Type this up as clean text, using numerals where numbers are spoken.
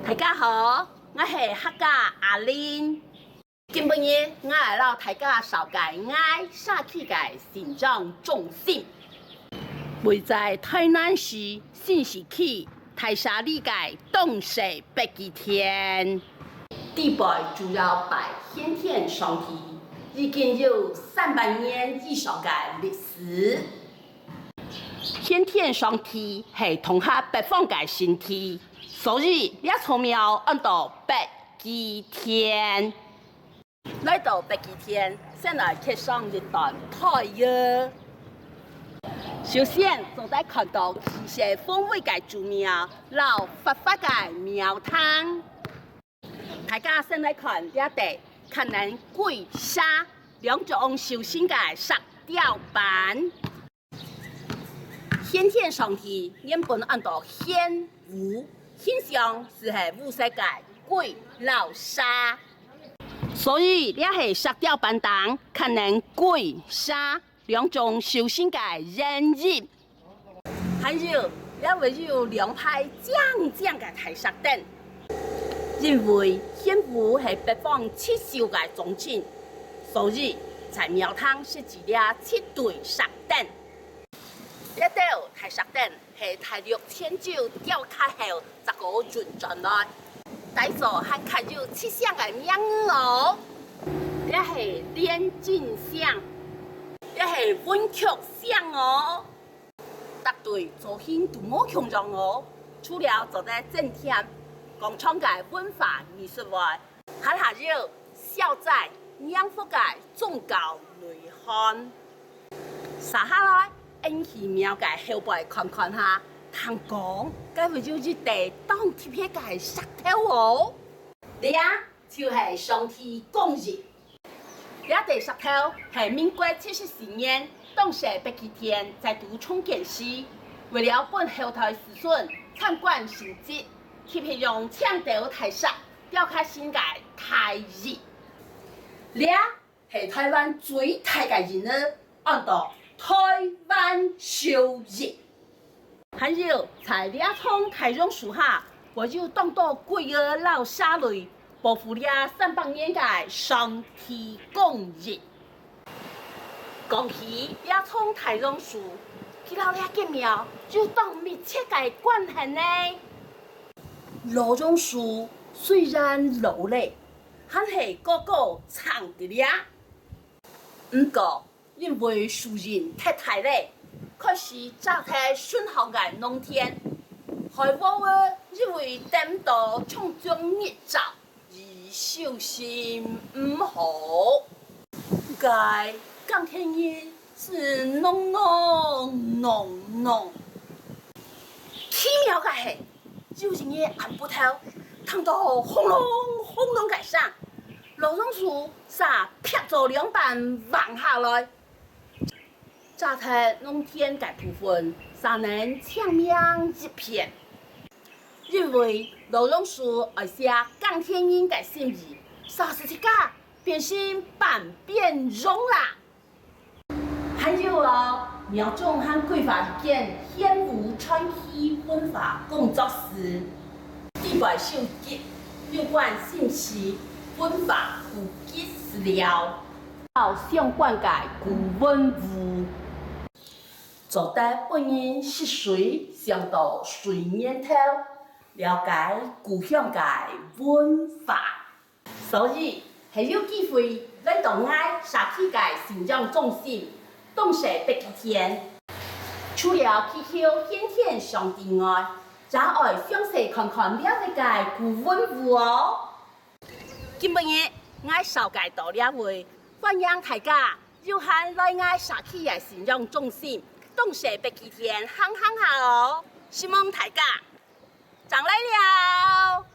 大家好，我是客家阿玲。今日我来到大家紹介我社區嘅成長中心，位在台南市新市區大沙里嘅東勢北基田。地背主要拜先天上帝，已經有300年以上嘅歷史。先天上帝係統合北方嘅神體。所以，呢座廟按到北基田，來到北基田，先來貼上一段台語。首先，就在看到氣勢豐偉嘅祖廟，老發發嘅廟堂。大家先來看呢地，可能跪下兩種修行嘅石雕板。先天上帝原本按到顯武。形象是武世界鬼老沙，所以也係石雕板當可能鬼沙兩種修行嘅人物，還有也會有兩排正正嘅大石凳，因為顯武係北方七宿嘅宗親，所以在廟堂設置了7對石凳。一道大石凳係大陸天朝雕刻後10個運轉來，底座還刻有7項嘅名語哦，一係連金像，一係文曲像哦，絕對造型都冇強壯哦。除了做得正添廣場嘅文化藝術外，還有小寨養福嘅宗教內涵。接下來。因去廟嘅後背看看下，聽講該會有一地當貼片嘅石頭哦。呢啊，就係上天公日。呢地石頭係民國74年東勢北基田再度重建時，為了本後台子孫參觀神蹟，特別用青豆大石雕刻新嘅大日。呢係台灣最大嘅人物，按到。台灣燒日，還有在呢倉台榕樹下，我就當到鬼兒老沙雷，保護了300年嘅上天公日。講起呢倉台榕樹，佢老呢個廟就當密切嘅關係呢。老榕樹雖然老咧，還係個個長的呀，唔過。因為樹蔭太大咧，開始炸太順行嘅農田，害我因為等到從中日照而小心唔好。該今天日是濃奇妙嘅係，有人嘅眼部頭聽到轟隆轟隆嘅聲，老榕樹撒劈咗2瓣橫下來。炸太農田嘅部分，才能清明一片。因為老榕樹愛寫江天英嘅心意，37家變成半變容啦。還有廟眾和規劃一件顯武傳奇文化工作室，地背收集有關信息、文化古籍資料，到相關嘅古文物。做得本人識水上到水面頭，了解故鄉嘅文化，所以係有機會來到我社區嘅成長中心東勢北基田。除了祈求先天上帝外，也愛詳細看看了解嘅古文物哦。今日我紹介到了位，歡迎大家有閒來我社區嘅成長中心。東勢北基田行下哦，希望大家上來了。